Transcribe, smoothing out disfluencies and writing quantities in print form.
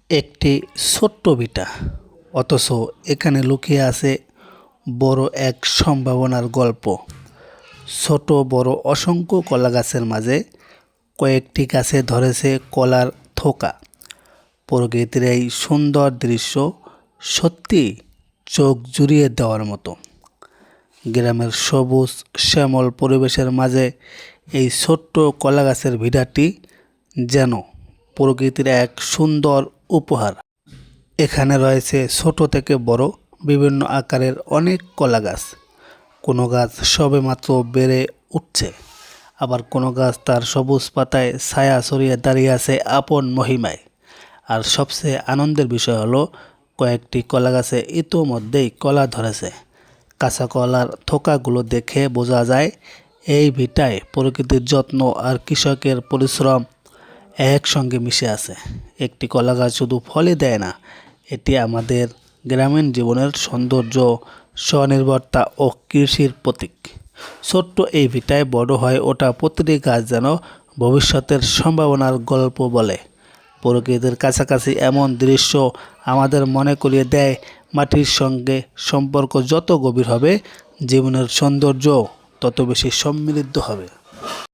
একটি ছোট্ট ভিটা, অথচ এখানে লুকিয়ে আছে বড় এক সম্ভাবনার গল্প। ছোট বড় অসংখ্য কলা গাছের মাঝে কয়েকটি গাছে ধরেছে কলার থোকা। প্রকৃতির এই সুন্দর দৃশ্য সত্যি চোখ জুড়িয়ে দেওয়ার মতো। গ্রামের সবুজ শ্যামল পরিবেশের মাঝে এই ছোট্ট কলা গাছের ভিটাটি যেন প্রকৃতির এক সুন্দর উপহার। এখানে রয়েছে ছোট থেকে বড় বিভিন্ন আকারের অনেক কলা গাছ। কোনো গাছ সবেমাত্র বেড়ে উঠছে, আবার কোনো গাছ তার সবুজ পাতায় ছায়া ছড়িয়ে দাঁড়িয়ে আছে আপন মহিমায়। আর সবচেয়ে আনন্দের বিষয় হলো, কয়েকটি কলা গাছে ইতোমধ্যেই কলা ধরেছে। কাঁচা কলার থোকাগুলো দেখে বোঝা যায় এই ভিটায় প্রকৃতির যত্ন আর কৃষকের পরিশ্রম একসঙ্গে মিশে আছে। একটি কলা গাছ শুধু ফলই দেয় না, এটি আমাদের গ্রামীণ জীবনের সৌন্দর্য, স্বনির্ভরতা ও কৃষির প্রতীক। ছোট্ট এই ভিটায় বড় হয় ওটা প্রতিটি গাছ যেন ভবিষ্যতের সম্ভাবনার গল্প বলে। প্রকৃতির কাছাকাছি এমন দৃশ্য আমাদের মনে করিয়ে দেয়, মাটির সঙ্গে সম্পর্ক যত গভীর হবে, জীবনের সৌন্দর্য তত বেশি সমৃদ্ধ হবে।